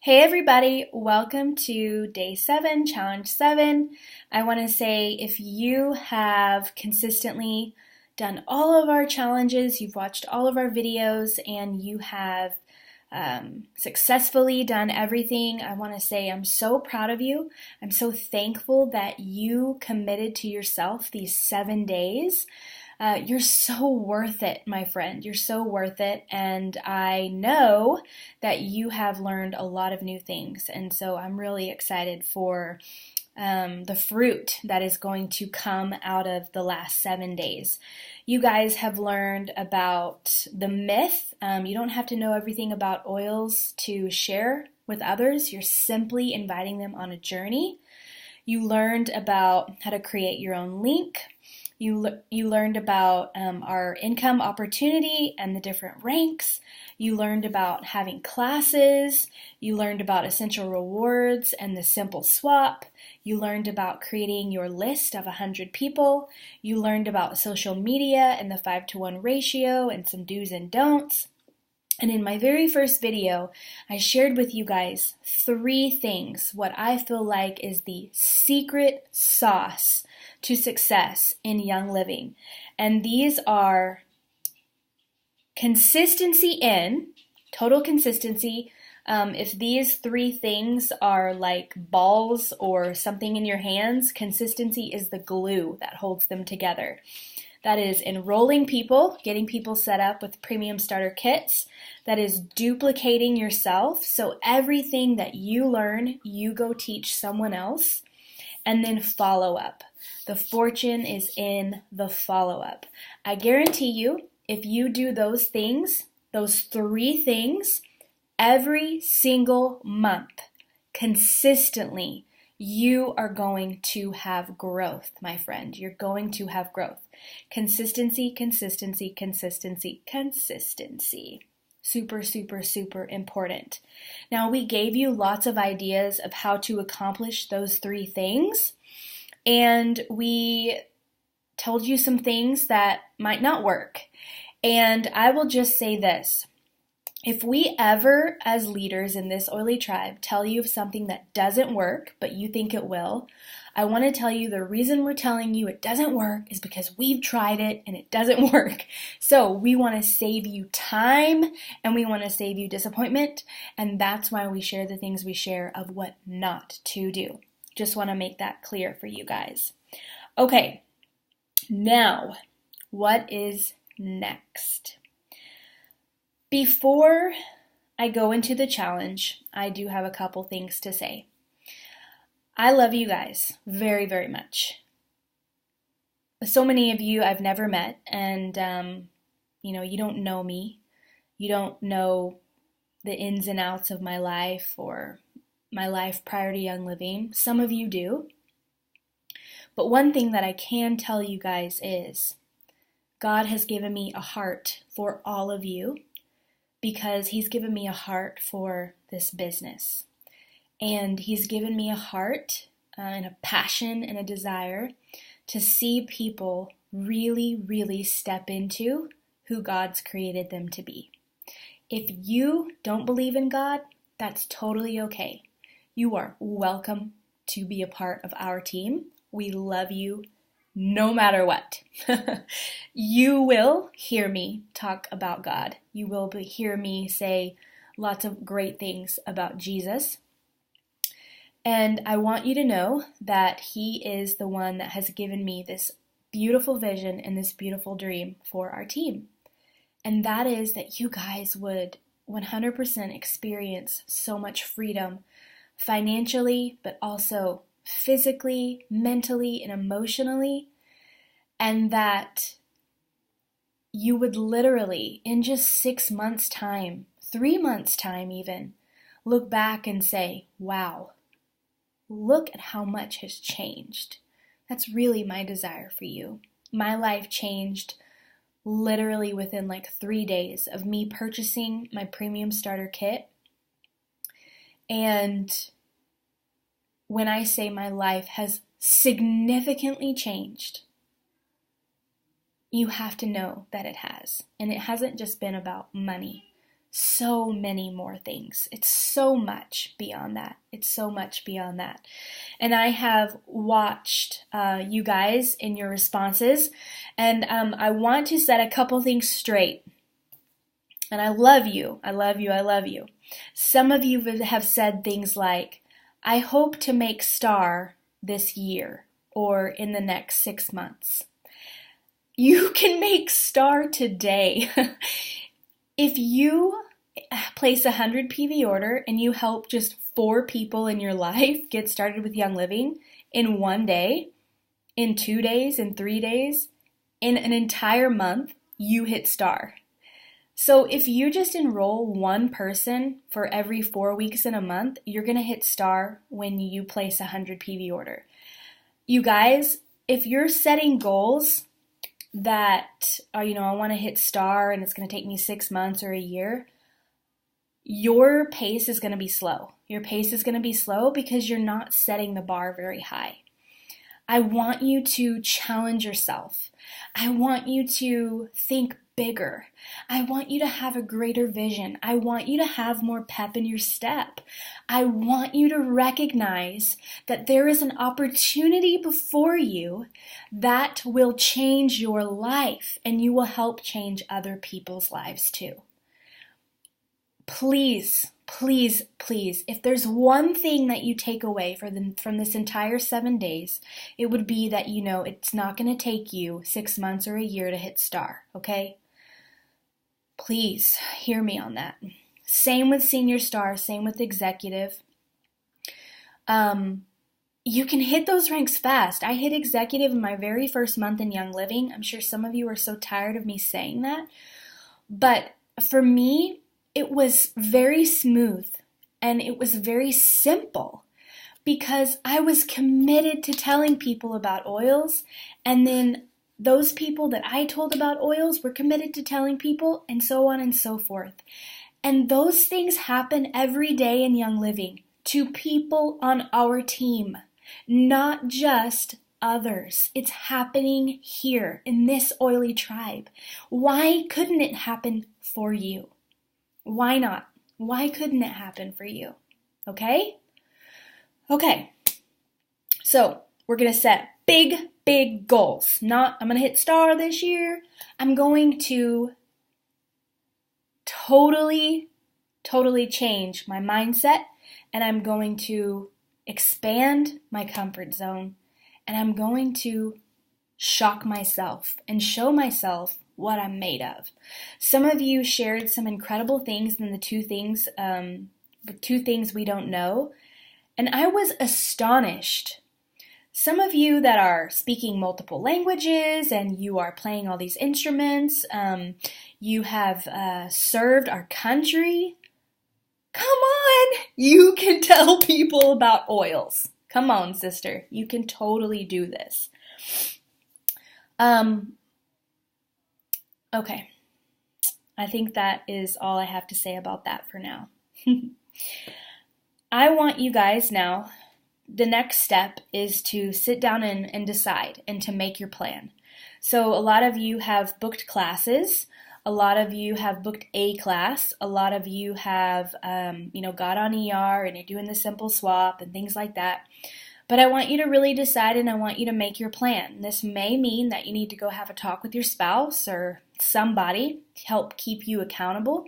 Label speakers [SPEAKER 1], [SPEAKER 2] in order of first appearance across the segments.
[SPEAKER 1] Hey everybody, welcome to day 7, challenge 7. I want to say if you have consistently done all of our challenges, you've watched all of our videos, and you have successfully done everything, I want to say I'm so proud of you. I'm so thankful that you committed to yourself these 7 days. You're so worth it, my friend. You're so worth it. And I know that you have learned a lot of new things. And so I'm really excited for the fruit that is going to come out of the last 7 days. You guys have learned about the myth. You don't have to know everything about oils to share with others. You're simply inviting them on a journey. You learned about how to create your own link. You learned about our income opportunity and the different ranks. You learned about having classes. You learned about essential rewards and the simple swap. You learned about creating your list of 100 people. You learned about social media and the 5-to-1 ratio and some do's and don'ts. And in my very first video, I shared with you guys 3 things, what I feel like is the secret sauce to success in Young Living. And these are consistency in, total consistency. If these 3 things are like balls or something in your hands, consistency is the glue that holds them together. That is enrolling people, getting people set up with premium starter kits. That is duplicating yourself. So everything that you learn, you go teach someone else. And then follow up. The fortune is in the follow-up. I guarantee you, if you do those things, those 3 things, every single month, consistently, you are going to have growth, my friend. You're going to have growth. Consistency, consistency, consistency, consistency. Super, super, super important. Now, we gave you lots of ideas of how to accomplish those 3 things, and we told you some things that might not work. And I will just say this. If we ever, as leaders in this oily tribe, tell you of something that doesn't work, but you think it will, I want to tell you the reason we're telling you it doesn't work is because we've tried it and it doesn't work. So we want to save you time and we want to save you disappointment. And that's why we share the things we share of what not to do. Just want to make that clear for you guys. Okay, now what is next? Before I go into the challenge, I do have a couple things to say. I love you guys very, very much. So many of you I've never met, and you don't know me. You don't know the ins and outs of my life or my life prior to Young Living. Some of you do. But one thing that I can tell you guys is God has given me a heart for all of you, because He's given me a heart for this business. And He's given me a heart and a passion and a desire to see people really, really step into who God's created them to be. If you don't believe in God, that's totally okay. You are welcome to be a part of our team. We love you no matter what. You will hear me talk about God. You will hear me say lots of great things about Jesus. And I want you to know that He is the one that has given me this beautiful vision and this beautiful dream for our team. And that is that you guys would 100% experience so much freedom financially, but also physically, mentally, and emotionally, and that you would literally, in just 6 months' time, 3 months' time even, look back and say, wow, look at how much has changed. That's really my desire for you. My life changed literally within like 3 days of me purchasing my premium starter kit. And when I say my life has significantly changed, you have to know that it has. And it hasn't just been about money. so many more things. It's so much beyond that. It's so much beyond that. And I have watched you guys in your responses, and I want to set a couple things straight. And I love you. I love you. I love you. Some of you have said things like, I hope to make star this year or in the next 6 months. You can make star today. If you place a 100 PV order and you help just 4 people in your life get started with Young Living in 1 day, in 2 days, in 3 days, in an entire month, you hit star. So if you just enroll 1 person for every 4 weeks in a month, you're going to hit star when you place a 100 PV order. You guys, if you're setting goals that are, I want to hit star and it's going to take me 6 months or a year, your pace is going to be slow. Your pace is going to be slow because you're not setting the bar very high. I want you to challenge yourself. I want you to think bigger. I want you to have a greater vision. I want you to have more pep in your step. I want you to recognize that there is an opportunity before you that will change your life, and you will help change other people's lives too. Please, please, please, if there's one thing that you take away from this entire 7 days, it would be that it's not going to take you 6 months or a year to hit star, okay? Please hear me on that. Same with Senior Star, same with Executive. You can hit those ranks fast. I hit Executive in my very first month in Young Living. I'm sure some of you are so tired of me saying that. But for me, it was very smooth and it was very simple because I was committed to telling people about oils, and then those people that I told about oils were committed to telling people, and so on and so forth. And those things happen every day in Young Living to people on our team, not just others. It's happening here in this oily tribe. Why couldn't it happen for you? Why not? Why couldn't it happen for you? Okay? Okay. So we're going to set big goals. Not, I'm going to hit star this year. I'm going to totally change my mindset, and I'm going to expand my comfort zone, and I'm going to shock myself and show myself what I'm made of. Some of you shared some incredible things in the two things we don't know, and I was astonished. Some of you that are speaking multiple languages and you are playing all these instruments, you have served our country. Come on, you can tell people about oils. Come on, sister, you can totally do this. Okay, I think that is all I have to say about that for now. I want you guys now, the next step is to sit down and decide and to make your plan. So a lot of you have booked classes. A lot of you have booked a class. A lot of you have, got on ER and you're doing the simple swap and things like that. But I want you to really decide, and I want you to make your plan. This may mean that you need to go have a talk with your spouse or somebody to help keep you accountable.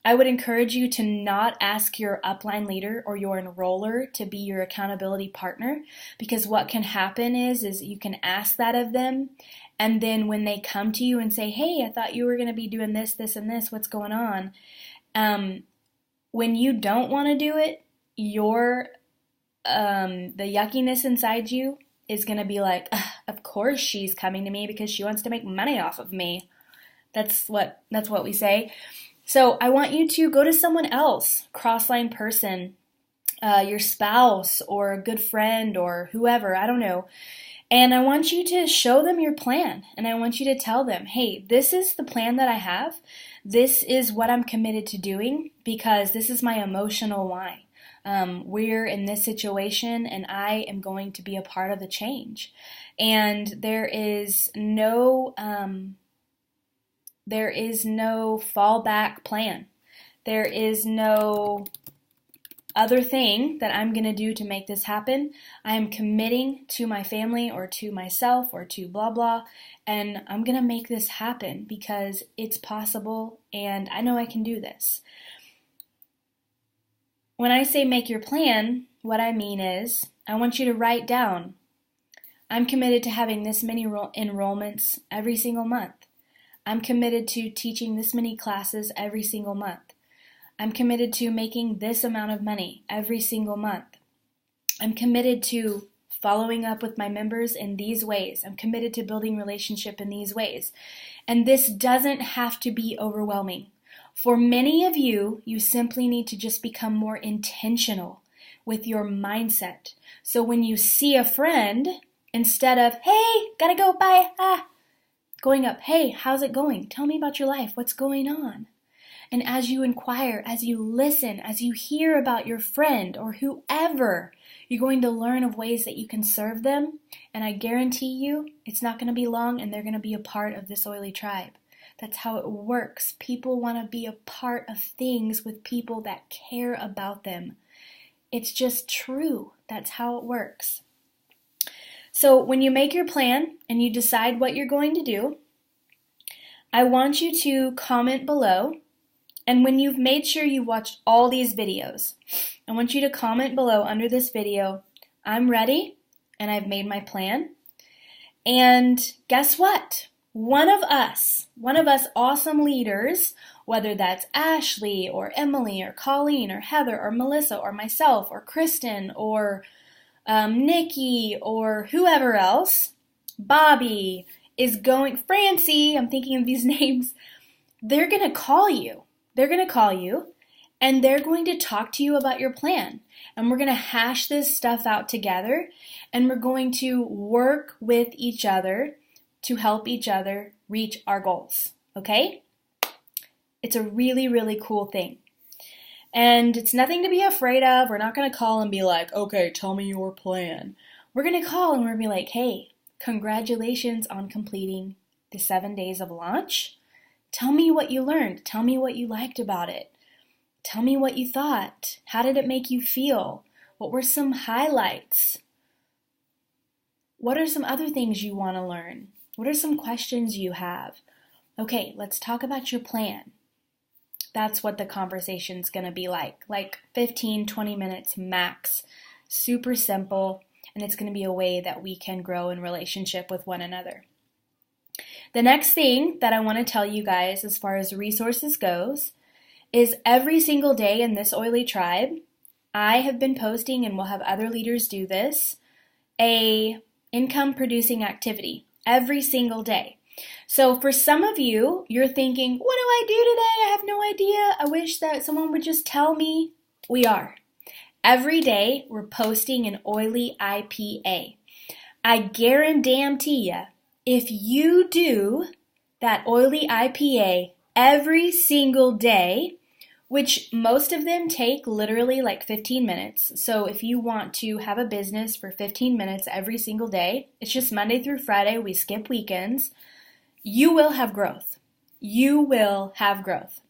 [SPEAKER 1] I would encourage you to not ask your upline leader or your enroller to be your accountability partner, because what can happen is you can ask that of them, and then when they come to you and say, hey, I thought you were going to be doing this, this, and this, what's going on? When you don't want to do it, the yuckiness inside you is going to be like, of course she's coming to me because she wants to make money off of me. That's what we say. So I want you to go to someone else, cross-line person, your spouse or a good friend or whoever, I don't know. And I want you to show them your plan. And I want you to tell them, hey, this is the plan that I have. This is what I'm committed to doing because this is my emotional why. We're in this situation and I am going to be a part of the change. And there is no There is no fallback plan. There is no other thing that I'm going to do to make this happen. I am committing to my family or to myself or to blah blah, and I'm going to make this happen because it's possible and I know I can do this. When I say make your plan, what I mean is I want you to write down, I'm committed to having this many enrollments every single month. I'm committed to teaching this many classes every single month. I'm committed to making this amount of money every single month. I'm committed to following up with my members in these ways. I'm committed to building relationship in these ways. And this doesn't have to be overwhelming. For many of you, you simply need to just become more intentional with your mindset. So when you see a friend, instead of, hey, gotta go, bye, going up, hey, how's it going? Tell me about your life. What's going on? And as you inquire, as you listen, as you hear about your friend or whoever, you're going to learn of ways that you can serve them. And I guarantee you, it's not going to be long and they're going to be a part of this oily tribe. That's how it works. People want to be a part of things with people that care about them. It's just true. That's how it works. So when you make your plan and you decide what you're going to do, I want you to comment below. And when you've made sure you've watched all these videos, I want you to comment below under this video, I'm ready and I've made my plan. And guess what? One of us awesome leaders, whether that's Ashley or Emily or Colleen or Heather or Melissa or myself or Kristen or Nikki or whoever else, Bobby is going, Francie, I'm thinking of these names, they're going to call you. They're going to call you and they're going to talk to you about your plan. And we're going to hash this stuff out together and we're going to work with each other to help each other reach our goals. Okay? It's a really, really cool thing. And it's nothing to be afraid of. We're not going to call and be like, okay, tell me your plan. We're going to call and we're going to be like, hey, congratulations on completing the 7 days of launch. Tell me what you learned. Tell me what you liked about it. Tell me what you thought. How did it make you feel? What were some highlights? What are some other things you want to learn? What are some questions you have? Okay, let's talk about your plan. That's what the conversation's going to be like 15, 20 minutes max. Super simple, and it's going to be a way that we can grow in relationship with one another. The next thing that I want to tell you guys as far as resources goes is every single day in this oily tribe, I have been posting, and we'll have other leaders do this, a income producing activity every single day. So for some of you, you're thinking, what do I do today? I have no idea. I wish that someone would just tell me. We are. Every day, we're posting an oily IPA. I guarantee you, if you do that oily IPA every single day, which most of them take literally like 15 minutes. So if you want to have a business for 15 minutes every single day, it's just Monday through Friday, we skip weekends, you will have growth. You will have growth.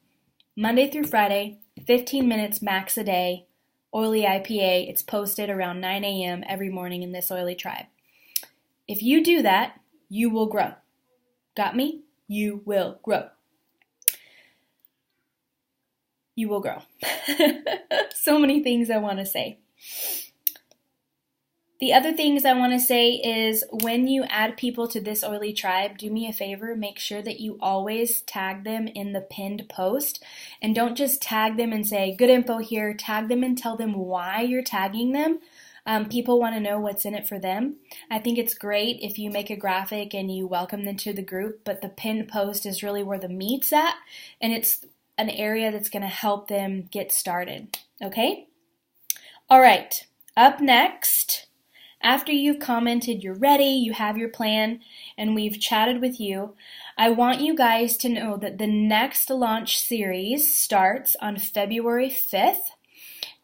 [SPEAKER 1] Monday through Friday, 15 minutes max a day, oily IPA, it's posted around 9 a.m. every morning in this oily tribe. If you do that, you will grow. Got me? You will grow. You will grow. So many things I want to say. The other things I want to say is when you add people to this oily tribe, do me a favor, make sure that you always tag them in the pinned post. And don't just tag them and say, good info here, tag them and tell them why you're tagging them. People want to know what's in it for them. I think it's great if you make a graphic and you welcome them to the group, but the pinned post is really where the meat's at, and it's an area that's going to help them get started. Okay? All right. Up next, after you've commented you're ready, you have your plan, and we've chatted with you, I want you guys to know that the next launch series starts on February 5th.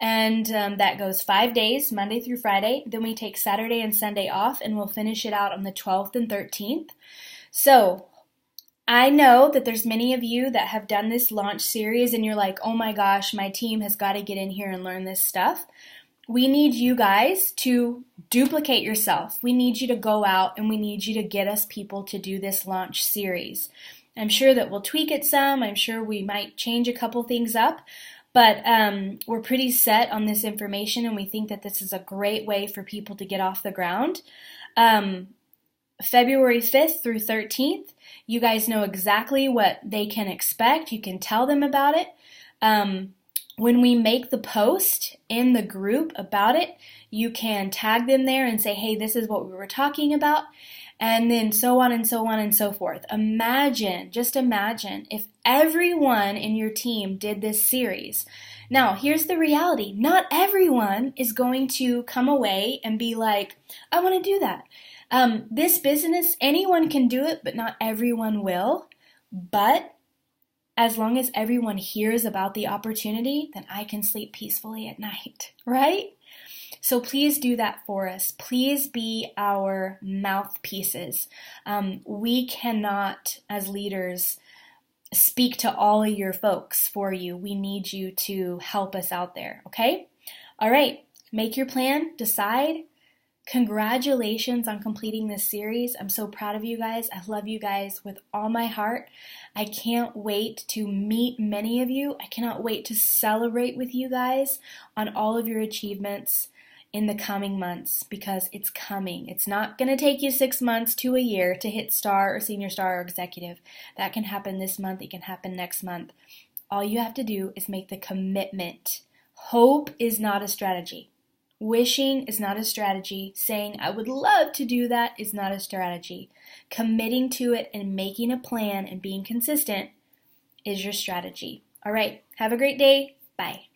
[SPEAKER 1] And that goes 5 days, Monday through Friday. Then we take Saturday and Sunday off, and we'll finish it out on the 12th and 13th. So I know that there's many of you that have done this launch series and you're like, oh my gosh, my team has got to get in here and learn this stuff. We need you guys to duplicate yourself. We need you to go out and we need you to get us people to do this launch series. I'm sure that we'll tweak it some. I'm sure we might change a couple things up, but we're pretty set on this information and we think that this is a great way for people to get off the ground. February 5th through 13th, you guys know exactly what they can expect. You can tell them about it. When we make the post in the group about it, you can tag them there and say, hey, this is what we were talking about, and then so on and so on and so forth. Just imagine if everyone in your team did this series. Now, here's the reality. Not everyone is going to come away and be like, I want to do that. This business, anyone can do it, but not everyone will. But as long as everyone hears about the opportunity, then I can sleep peacefully at night, right? So please do that for us. Please be our mouthpieces. We cannot, as leaders, speak to all of your folks for you. We need you to help us out there, okay? All right, make your plan, decide. Congratulations on completing this series. I'm so proud of you guys. I love you guys with all my heart. I can't wait to meet many of you. I cannot wait to celebrate with you guys on all of your achievements in the coming months because it's coming. It's not going to take you 6 months to a year to hit star or senior star or executive. That can happen this month. It can happen next month. All you have to do is make the commitment. Hope is not a strategy. Wishing is not a strategy. Saying, I would love to do that is not a strategy. Committing to it and making a plan and being consistent is your strategy. All right, have a great day. Bye.